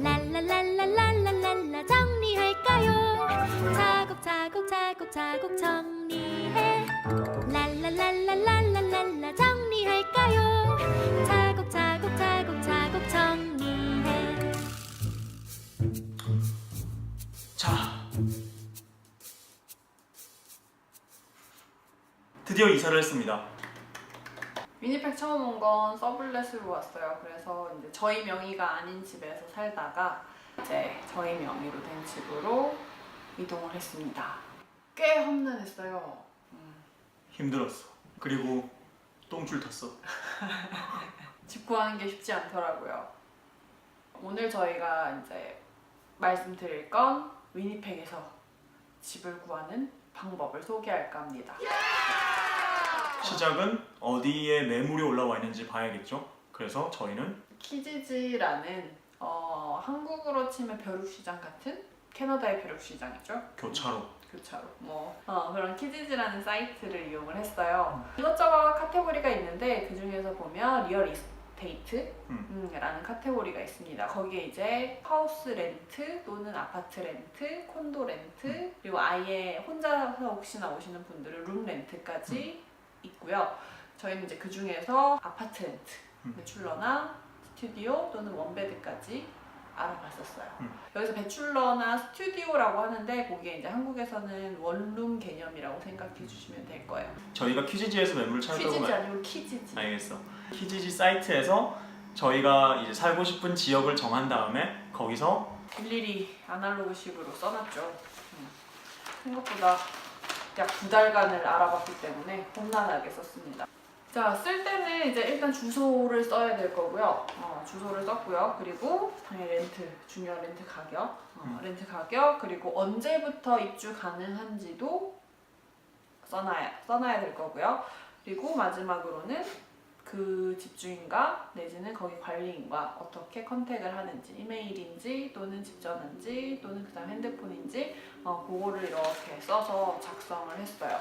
랄랄랄랄랄랄랄라 정리할까요? 차곡차곡 정리해. 랄랄랄랄랄랄라 정리할까요? 차곡차곡 정리해. 자, 드디어 이사를 했습니다. 위니펙 처음 온 건 서블렛으로 왔어요. 그래서 이제 저희 명의가 아닌 집에서 살다가 이제 저희 명의로 된 집으로 이동을 했습니다. 꽤 험난했어요. 힘들었어. 그리고 똥줄 탔어. 집 구하는 게 쉽지 않더라고요. 오늘 저희가 이제 말씀드릴 건 위니펙에서 집을 구하는 방법을 소개할까 합니다. 시작은 어디에 매물이 올라와 있는지 봐야겠죠. 그래서 저희는 키지지라는 한국으로 치면 벼룩시장 같은 캐나다의 벼룩시장이죠. 교차로. 교차로 그런 키지지라는 사이트를 이용을 했어요. 이것저것 카테고리가 있는데 그 중에서 보면 리얼 이스테이트라는 카테고리가 있습니다. 거기에 이제 하우스 렌트 또는 아파트 렌트, 콘도 렌트, 그리고 아예 혼자서 혹시나 오시는 분들은 룸 렌트까지 있고요. 저희는 이제 그 중에서 아파트 렌트, 배출러나 스튜디오 또는 원베드까지 알아봤었어요. 여기서 배출러나 스튜디오라고 하는데 거기에 이제 한국에서는 원룸 개념이라고 생각해 주시면 될 거예요. 저희가 키지지에서 매물을 찾았다고 퀴지지 아니고 키지지. 알겠어. 키지지 사이트에서 저희가 이제 살고 싶은 지역을 정한 다음에 거기서 일일이 아날로그식으로 써놨죠. 생각보다 약 2달간을 알아봤기 때문에 험난하게 썼습니다. 자, 쓸 때는 이제 일단 주소를 써야 될 거고요. 주소를 썼고요. 그리고 당연히 렌트, 중요한 렌트 가격, 렌트 가격, 그리고 언제부터 입주 가능한지도 써놔야 될 거고요. 그리고 마지막으로는 그 집주인과 내지는 거기 관리인과 어떻게 컨택을 하는지, 이메일인지 또는 집 전화인지 또는 그 다음 핸드폰인지 그거를 이렇게 써서 작성을 했어요.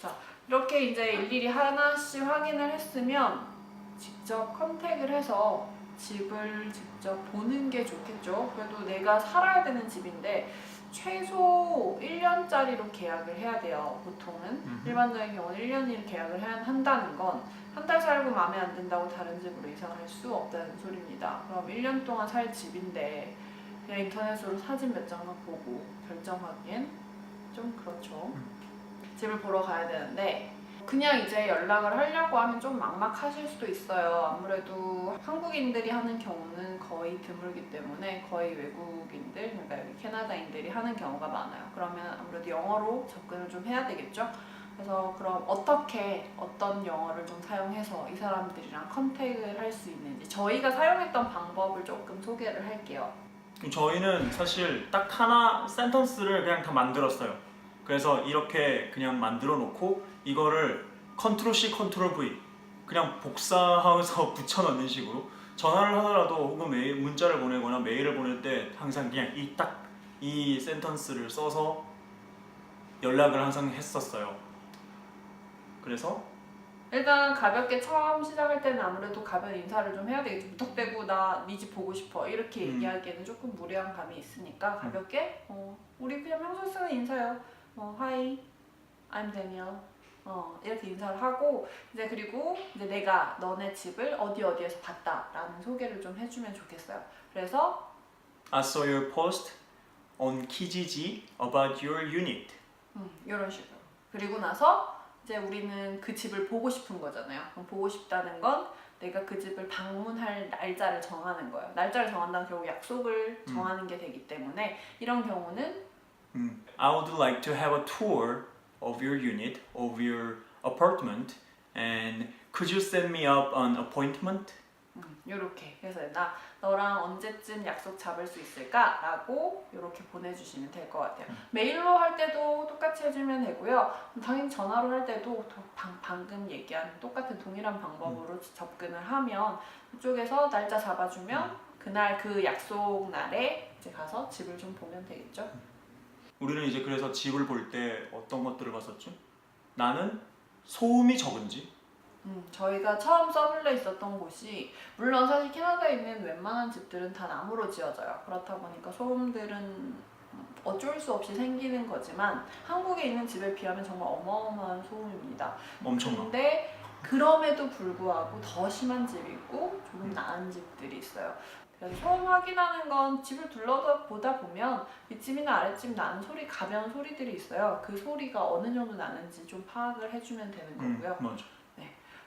자, 이렇게 이제 일일이 하나씩 확인을 했으면 직접 컨택을 해서 집을 직접 보는 게 좋겠죠. 그래도 내가 살아야 되는 집인데 최소 1년짜리로 계약을 해야 돼요. 보통은 일반적인 경우는 1년을 계약을 한다는 건 한 달 살고 마음에 안 든다고 다른 집으로 이사 갈 수 없다는 소리입니다. 그럼 1년 동안 살 집인데 그냥 인터넷으로 사진 몇 장만 보고 결정하기엔 좀 그렇죠. 집을 보러 가야 되는데 그냥 이제 연락을 하려고 하면 좀 막막하실 수도 있어요. 아무래도 한국인들이 하는 경우는 거의 드물기 때문에 거의 외국인들, 그러니까 여기 캐나다인들이 하는 경우가 많아요. 그러면 아무래도 영어로 접근을 좀 해야 되겠죠. 그래서 그럼 어떤 영어를 좀 사용해서 이 사람들이랑 컨택을 할 수 있는지 저희가 사용했던 방법을 조금 소개를 할게요. 저희는 사실 딱 하나 센턴스를 그냥 다 만들었어요. 그래서 이렇게 그냥 만들어 놓고 이거를 컨트롤 C, 컨트롤 V 그냥 복사해서 붙여 넣는 식으로 전화를 하더라도 혹은 문자를 보내거나 메일을 보낼 때 항상 그냥 이 센턴스를 써서 연락을 항상 했었어요. 그래서 일단 가볍게 처음 시작할 때는 아무래도 가벼운 인사를 좀 해야 되겠죠. 무턱대고 나 네 집 보고 싶어 이렇게 얘기하기에는 조금 무례한 감이 있으니까 가볍게 우리 그냥 평소에 쓰는 인사요. Hi, I'm Daniel. 이렇게 인사를 하고 이제 그리고 이제 내가 너네 집을 어디에서 봤다라는 소개를 좀 해주면 좋겠어요. 그래서 I saw your post on Kijiji about your unit. 이런 식으로. 그리고 나서 이제 우리는 그 집을 보고 싶은 거잖아요. 그럼 보고 싶다는 건 내가 그 집을 방문할 날짜를 정하는 거예요. 날짜를 정한다면 결국 약속을 정하는 게 되기 때문에 이런 경우는 I would like to have a tour of your unit, of your apartment, and could you set me up an appointment? 요렇게 그래서 너랑 언제쯤 약속 잡을 수 있을까? 라고 요렇게 보내주시면 될 것 같아요. 메일로 할 때도 똑같이 해주면 되고요. 당연히 전화로 할 때도 방금 얘기한 똑같은 동일한 방법으로 접근을 하면 그쪽에서 날짜 잡아주면 그날 그 약속 날에 이제 가서 집을 좀 보면 되겠죠. 우리는 이제 그래서 집을 볼 때 어떤 것들을 봤었죠? 나는 소음이 적은지 저희가 처음 서블레 있었던 곳이 물론 사실 캐나다에 있는 웬만한 집들은 다 나무로 지어져요. 그렇다 보니까 소음들은 어쩔 수 없이 생기는 거지만 한국에 있는 집에 비하면 정말 어마어마한 소음입니다. 엄청나. 근데 그럼에도 불구하고 더 심한 집이 있고 조금 나은 집들이 있어요. 그래서 소음 확인하는 건 집을 둘러보다 보면 윗집이나 아랫집 나는 소리, 가벼운 소리들이 있어요. 그 소리가 어느 정도 나는지 좀 파악을 해주면 되는 거고요. 맞아.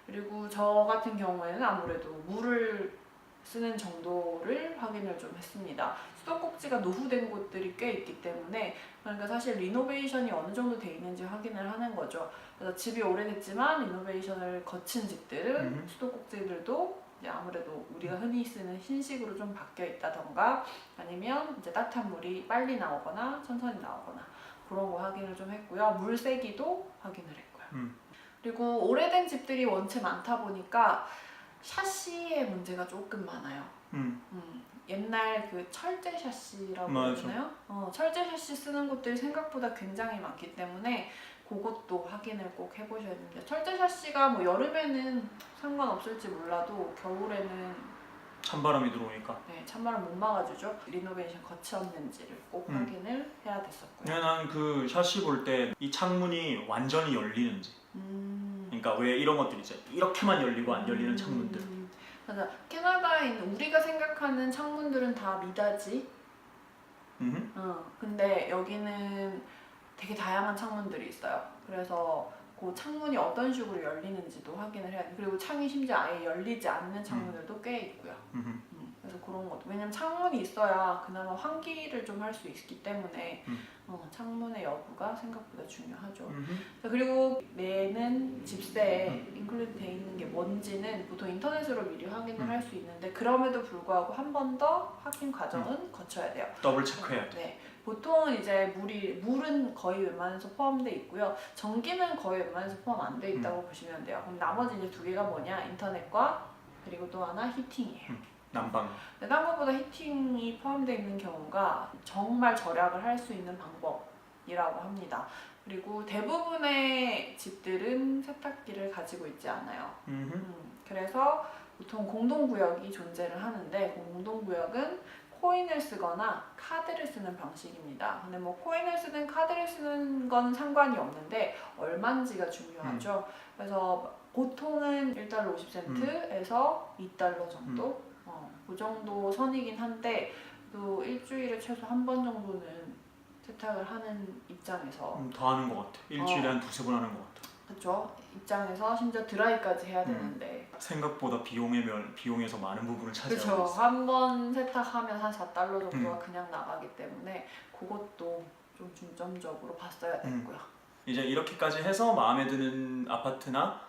그리고 저 같은 경우에는 아무래도 물을 쓰는 정도를 확인을 좀 했습니다. 수도꼭지가 노후된 곳들이 꽤 있기 때문에 그러니까 사실 리노베이션이 어느 정도 돼 있는지 확인을 하는 거죠. 그래서 집이 오래됐지만 리노베이션을 거친 집들은 수도꼭지들도 이제 아무래도 우리가 흔히 쓰는 흰식으로 좀 바뀌어 있다던가 아니면 이제 따뜻한 물이 빨리 나오거나 천천히 나오거나 그런 거 확인을 좀 했고요. 물세기도 확인을 했고요. 그리고 오래된 집들이 원체 많다 보니까 샤시의 문제가 조금 많아요. 옛날 그 철제 샤시라고 그러나요? 철제 샤시 쓰는 곳들이 생각보다 굉장히 많기 때문에 그것도 확인을 꼭 해보셔야 됩니다. 철제 샤시가 뭐 여름에는 상관없을지 몰라도 겨울에는 찬바람이 들어오니까. 네, 찬바람 못 막아주죠. 리노베이션 거쳤는지를 꼭 확인을 해야 됐었고요. 난 그 샤시 볼 때 이 창문이 완전히 열리는지. 그러니까 왜 이런 것들 있죠. 이렇게만 열리고 안 열리는 창문들. 맞아. 캐나다에 있는 우리가 생각하는 창문들은 다 미닫이. 근데 여기는 되게 다양한 창문들이 있어요. 그래서 그 창문이 어떤 식으로 열리는지도 확인을 해야 돼. 그리고 창이 심지어 아예 열리지 않는 창문들도 꽤 있고요. 그래서 그런 것도 왜냐면 창문이 있어야 그나마 환기를 좀 할 수 있기 때문에 창문의 여부가 생각보다 중요하죠. 그리고 내는 집세에 인클루드 돼 있는 게 뭔지는 보통 인터넷으로 미리 확인을 할 수 있는데 그럼에도 불구하고 한 번 더 확인 과정은 거쳐야 돼요. 더블 체크해야 돼. 네. 보통은 이제 물은 거의 웬만해서 포함돼 있고요. 전기는 거의 웬만해서 포함 안 돼 있다고 보시면 돼요. 그럼 나머지 이제 두 개가 뭐냐? 인터넷과 그리고 또 하나 히팅이에요. 난방. 딴 것보다 히팅이 포함되어 있는 경우가 정말 절약을 할 수 있는 방법이라고 합니다. 그리고 대부분의 집들은 세탁기를 가지고 있지 않아요. 그래서 보통 공동구역이 존재를 하는데 공동구역은 코인을 쓰거나 카드를 쓰는 방식입니다. 근데 뭐 코인을 쓰든 카드를 쓰는 건 상관이 없는데 얼마인지가 중요하죠. 그래서 보통은 1달러 50센트에서 2달러 정도? 그 정도 선이긴 한데 또 일주일에 최소 한 번 정도는 세탁을 하는 입장에서 더 하는 것 같아. 일주일에 한 두세 번 하는 것 같아. 그렇죠. 입장에서 심지어 드라이까지 해야 되는데 생각보다 비용에서 많은 부분을 차지하고 그렇죠. 있어. 한 번 세탁하면 한 4달러 정도가 그냥 나가기 때문에 그것도 좀 중점적으로 봤어야 됐고요. 이제 이렇게까지 해서 마음에 드는 아파트나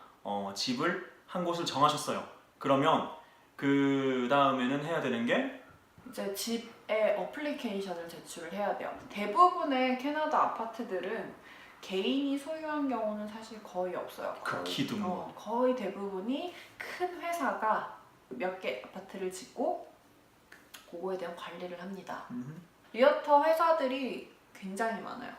집을 한 곳을 정하셨어요. 그러면 그 다음에는 해야 되는 게 이제 집에 어플리케이션을 제출을 해야 돼요. 대부분의 캐나다 아파트들은 개인이 소유한 경우는 사실 거의 없어요. 극히 드문. 거의 대부분이 큰 회사가 몇 개 아파트를 짓고 그거에 대한 관리를 합니다. 리얼터 회사들이 굉장히 많아요.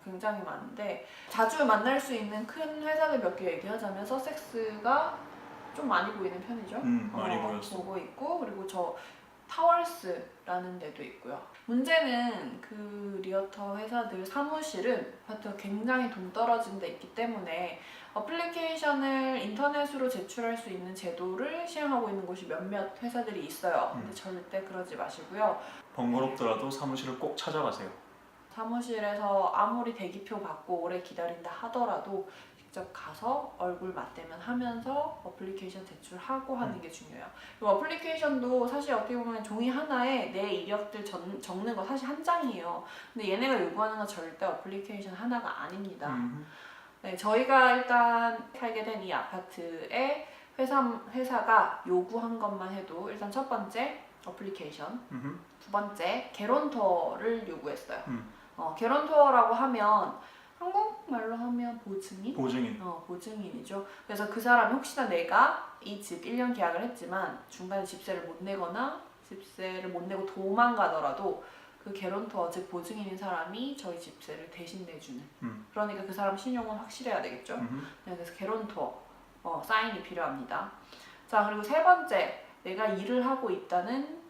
굉장히 많은데 자주 만날 수 있는 큰 회사들 몇 개 얘기하자면 서섹스가 좀 많이 보이는 편이죠. 많이 보였어. 보고 있고 그리고 저 타월스라는 데도 있고요. 문제는 그 리얼터 회사들 사무실은 아파트가 굉장히 동떨어진 데 있기 때문에 어플리케이션을 인터넷으로 제출할 수 있는 제도를 시행하고 있는 곳이 몇몇 회사들이 있어요. 근데 절대 그러지 마시고요. 번거롭더라도 사무실을 꼭 찾아가세요. 사무실에서 아무리 대기표 받고 오래 기다린다 하더라도 직접 가서 얼굴 맞대면 하면서 어플리케이션 제출하고 하는 게 중요해요. 그리고 어플리케이션도 사실 어떻게 보면 종이 하나에 내 이력들 적는 거 사실 한 장이에요. 근데 얘네가 요구하는 건 절대 어플리케이션 하나가 아닙니다. 네, 저희가 일단 살게 된 이 아파트에 회사가 요구한 것만 해도 일단 첫 번째 어플리케이션, 두 번째 개론터를 요구했어요. 개론터라고 하면 한국말로 하면 보증인? 보증인. 보증인이죠. 그래서 그 사람이 혹시나 내가 이 집 1년 계약을 했지만 중간에 집세를 못 내거나 집세를 못 내고 도망가더라도 그 개론터, 즉 보증인인 사람이 저희 집세를 대신 내주는. 그러니까 그 사람 신용은 확실해야 되겠죠. 네, 그래서 개론터 사인이 필요합니다. 자, 그리고 세 번째, 내가 일을 하고 있다는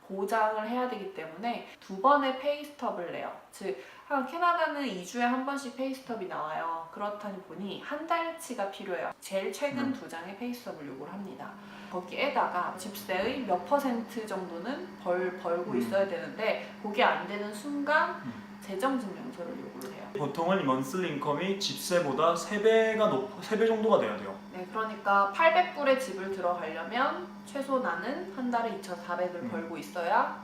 보장을 해야 되기 때문에 2번의 페이스톱을 내요. 즉, 캐나다는 2주에 한 번씩 페이스톱이 나와요. 그렇다니 보니 한 달치가 필요해요. 제일 최근 2장의 페이스톱을 요구를 합니다. 거기에다가 집세의 몇 % 정도는 벌고 있어야 되는데 그게 안 되는 순간 재정증명서를 요구를 해요. 보통은 먼슬리 인컴이 집세보다 3배 정도가 돼야 돼요. 네, 그러니까 800불의 집을 들어가려면 최소 나는 한 달에 2,400을 벌고 있어야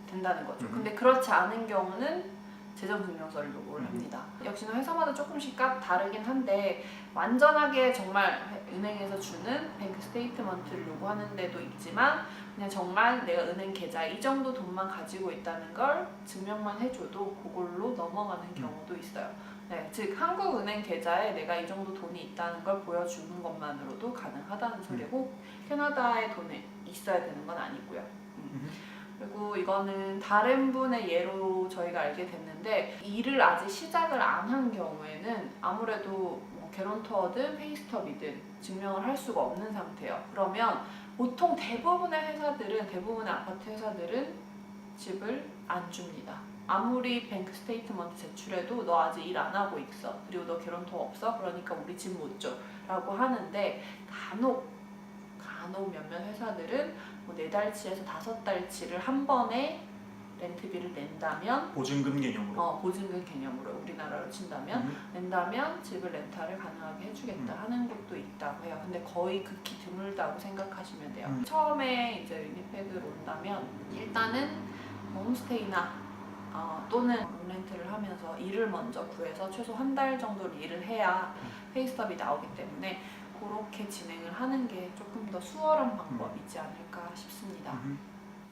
된다는 거죠. 근데 그렇지 않은 경우는 재정증명서를 요구를 합니다. 역시나 회사마다 조금씩 다르긴 한데 완전하게 정말 은행에서 주는 뱅크 스테이트먼트를 요구하는 데도 있지만 그냥 정말 내가 은행 계좌에 이 정도 돈만 가지고 있다는 걸 증명만 해줘도 그걸로 넘어가는 경우도 있어요. 네, 즉 한국 은행 계좌에 내가 이 정도 돈이 있다는 걸 보여주는 것만으로도 가능하다는 소리고 캐나다에 돈이 있어야 되는 건 아니고요. 그리고 이거는 다른 분의 예로 저희가 알게 됐는데 일을 아직 시작을 안 한 경우에는 아무래도 뭐 개런터든 페이스톱이든 증명을 할 수가 없는 상태예요. 그러면 보통 대부분의 아파트 회사들은 집을 안 줍니다. 아무리 뱅크 스테이트먼트 제출해도 너 아직 일 안 하고 있어. 그리고 너 개런터 없어. 그러니까 우리 집 못 줘. 라고 하는데 간혹 몇몇 회사들은 뭐 4달치에서 5달치를 한 번에 렌트비를 낸다면 보증금 개념으로. 보증금 개념으로 우리나라로 친다면 낸다면 집을 렌탈을 가능하게 해주겠다 하는 곳도 있다고 해요. 근데 거의 극히 드물다고 생각하시면 돼요. 처음에 이제 위니페그로 온다면 일단은 홈스테이나 또는 룸렌트를 하면서 일을 먼저 구해서 최소 한 달 정도를 일을 해야 페이스톱이 나오기 때문에 그렇게 진행을 하는 게 조금 더 수월한 방법이지 않을까 싶습니다.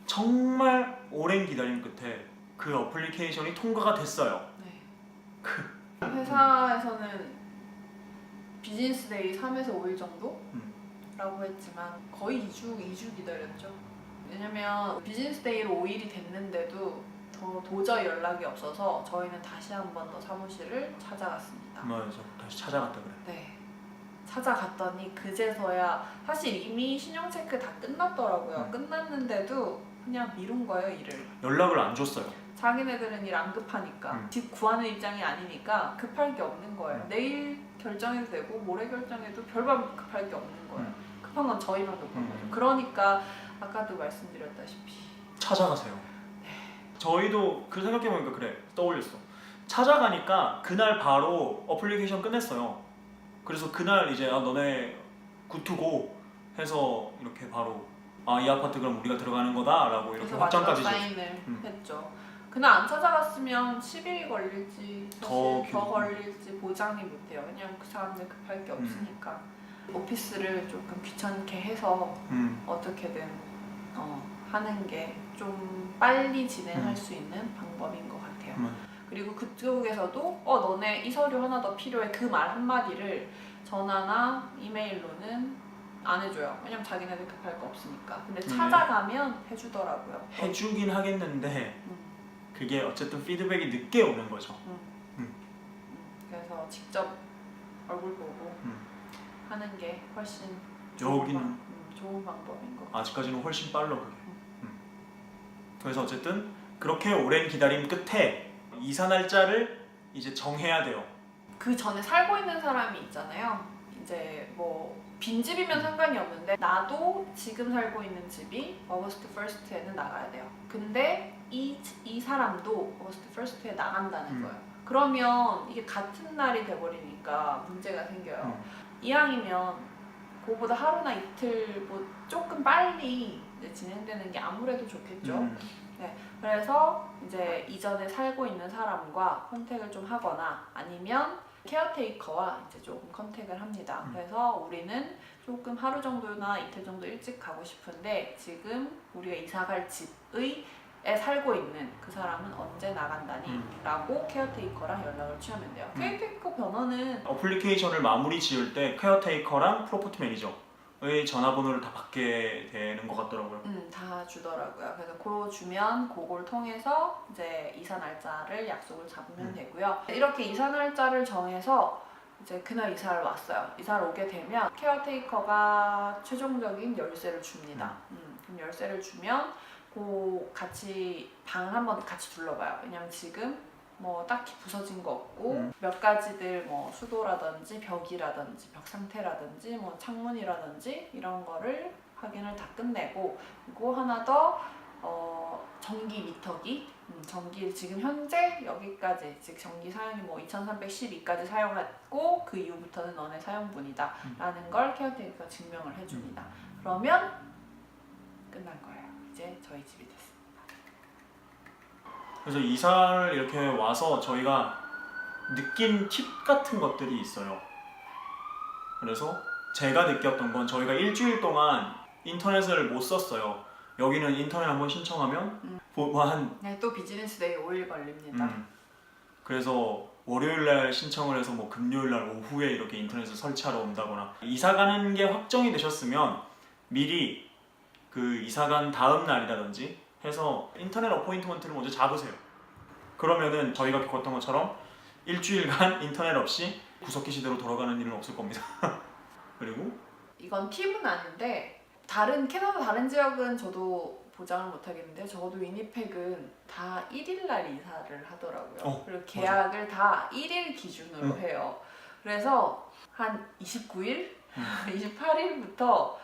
정말 오랜 기다림 끝에 그 어플리케이션이 통과가 됐어요. 네. 회사에서는 비즈니스 데이 3에서 5일 정도라고 했지만 거의 2주 기다렸죠. 왜냐면 비즈니스 데이로 5일이 됐는데도 도저히 연락이 없어서 저희는 다시 한 번 더 사무실을 찾아갔습니다. 맞아, 다시 찾아갔다 그래. 네. 찾아갔더니 그제서야 사실 이미 신용 체크 다 끝났더라고요. 끝났는데도 그냥 미룬 거예요, 일을. 연락을 안 줬어요. 자기네들은 일 안 급하니까 집 구하는 입장이 아니니까 급할 게 없는 거예요. 내일 결정해도 되고 모레 결정해도 별반 급할 게 없는 거예요. 급한 건 저희만 급한 거죠. 그러니까 아까도 말씀드렸다시피 찾아가세요. 저희도 그 생각해보니까 그래, 떠올렸어. 찾아가니까 그날 바로 어플리케이션 끝냈어요. 그래서 그날 이제 너네 굿투고 해서 이렇게 바로 이 아파트 그럼 우리가 들어가는 거다 라고 이렇게 확정까지 사인을 했죠. 그날 안 찾아갔으면 10일이 걸릴지 더 걸릴지 보장이 못해요. 왜냐면 그 사람들 급할 게 없으니까. 오피스를 조금 귀찮게 해서 어떻게든 하는 게 좀 빨리 진행할 수 있는 방법인 것 같아요. 그리고 그쪽에서도 너네 이 서류 하나 더 필요해 그 말 한마디를 전화나 이메일로는 안 해줘요. 왜냐면 자기네들 급할 거 없으니까. 근데 찾아가면 해주더라고요. 해주긴 하겠는데 그게 어쨌든 피드백이 늦게 오는 거죠. 그래서 직접 얼굴 보고 하는 게 훨씬 여기는 좋은 방법인 것 같아요. 아직까지는 훨씬 빨라 그게. 그래서 어쨌든 그렇게 오랜 기다림 끝에 이사 날짜를 이제 정해야 돼요. 그 전에 살고 있는 사람이 있잖아요. 이제 뭐 빈집이면 상관이 없는데 나도 지금 살고 있는 집이 어거스트 1스트에는 나가야 돼요. 근데 이 사람도 어거스트 1스트에 나간다는 거예요. 그러면 이게 같은 날이 돼버리니까 문제가 생겨요. 이왕이면 그거보다 하루나 이틀 뭐 조금 빨리 이제 진행되는 게 아무래도 좋겠죠. 네, 그래서 이제 이전에 살고 있는 사람과 컨택을 좀 하거나 아니면 케어테이커와 이제 조금 컨택을 합니다. 그래서 우리는 조금 하루 정도나 이틀 정도 일찍 가고 싶은데 지금 우리가 이사갈 집에 살고 있는 그 사람은 언제 나간다니? 라고 케어테이커랑 연락을 취하면 돼요. 케어테이커 번호는 어플리케이션을 마무리 지을 때 케어테이커랑 프로퍼티 매니저의 전화번호를 다 받게 되는 것 같더라고요. 다 주더라고요. 그래서 그거 주면 그걸 통해서 이제 이사 날짜를 약속을 잡으면 되고요. 이렇게 이사 날짜를 정해서 이제 그날 이사를 왔어요. 이사를 오게 되면 케어테이커가 최종적인 열쇠를 줍니다. 그럼 열쇠를 주면 같이 방을 한번 같이 둘러봐요. 왜냐면 지금 뭐 딱히 부서진 거 없고 몇 가지들 뭐 수도라든지 벽이라든지 벽 상태라든지 뭐 창문이라든지 이런 거를 확인을 다 끝내고, 그리고 하나 더 전기 미터기, 전기 지금 현재 여기까지 즉 전기 사용이 뭐 2312까지 사용했고 그 이후부터는 너네 사용분이다 라는 걸 케어테이커가 증명을 해줍니다. 그러면 끝난 거예요. 이제 저희 집이 됐습니다. 그래서 이사를 이렇게 와서 저희가 느낀 팁 같은 것들이 있어요. 그래서 제가 느꼈던 건 저희가 일주일 동안 인터넷을 못 썼어요. 여기는 인터넷 한번 신청하면 네, 또 비즈니스 데이 5일 걸립니다. 그래서 월요일날 신청을 해서 뭐 금요일날 오후에 이렇게 인터넷을 설치하러 온다거나, 이사 가는 게 확정이 되셨으면 미리 그 이사 간 다음 날이라든지 해서 인터넷 어포인트먼트를 먼저 잡으세요. 그러면은 저희가 겪었던 것처럼 일주일간 인터넷 없이 구석기 시대로 돌아가는 일은 없을 겁니다. 그리고 이건 팁은 아닌데 캐나다 다른 지역은 저도 보장을 못 하겠는데 적어도 위니펙은 다 1일 날 이사를 하더라고요. 그리고 계약을 다 1일 기준으로 해요. 그래서 한 29일, 28일부터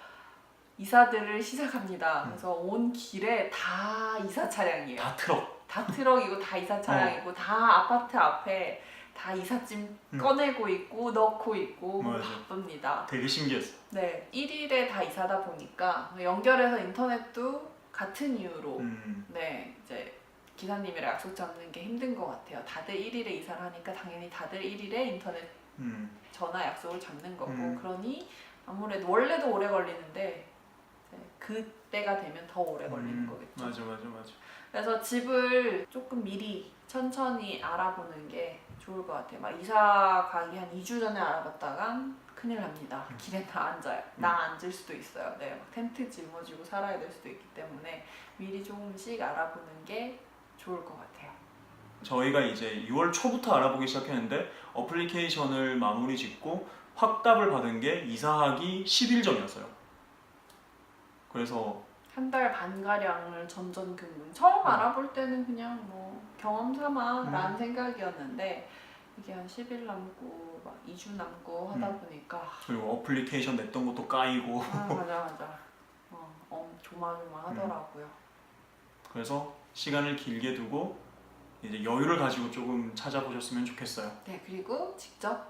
이사들을 시작합니다. 그래서 온 길에 다 이사 차량이에요. 다 트럭. 다 트럭이고 다 이사 차량이고 다 아파트 앞에 다 이삿짐 꺼내고 있고 넣고 있고 바쁩니다. 되게 신기했어. 네, 1일에 다 이사다 보니까 연결해서 인터넷도 같은 이유로 네, 이제 기사님이랑 약속 잡는 게 힘든 것 같아요. 다들 1일에 이사를 하니까 당연히 다들 1일에 인터넷 전화 약속을 잡는 거고 그러니 아무래도 원래도 오래 걸리는데 그때가 되면 더 오래 걸리는 거겠죠. 맞아. 그래서 집을 조금 미리 천천히 알아보는 게 좋을 것 같아요. 막 이사 가기 한 2주 전에 알아봤다가 큰일 납니다. 길에 다 앉아요. 나 앉을 수도 있어요. 네, 막 텐트 짊어지고 살아야 될 수도 있기 때문에 미리 조금씩 알아보는 게 좋을 것 같아요. 저희가 이제 6월 초부터 알아보기 시작했는데 어플리케이션을 마무리 짓고 확답을 받은 게 이사하기 10일 전이었어요. 그래서 한 달 반가량을 전전긍긍. 처음 알아볼 때는 그냥 뭐 경험 삼아 라는 생각이었는데 이게 한 10일 남고 막 2주 남고 하다 보니까 그리고 어플리케이션 냈던 것도 까이고 맞아. 조마조마하더라고요. 그래서 시간을 길게 두고 이제 여유를 가지고 조금 찾아보셨으면 좋겠어요. 네, 그리고 직접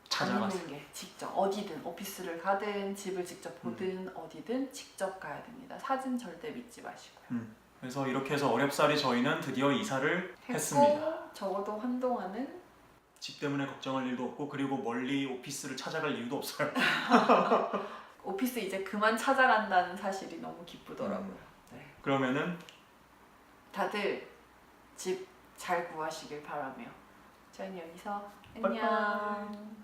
찾아가세요. 다니는 게 직접 어디든 오피스를 가든 집을 직접 보든 어디든 직접 가야 됩니다. 사진 절대 믿지 마시고요. 그래서 이렇게 해서 어렵사리 저희는 드디어 이사를 했습니다. 적어도 한동안은 집 때문에 걱정할 일도 없고 그리고 멀리 오피스를 찾아갈 이유도 없어요. 오피스 이제 그만 찾아간다는 사실이 너무 기쁘더라고요. 네. 그러면은 다들 집 잘 구하시길 바라며 저희는 여기서 빠이빠이. 안녕.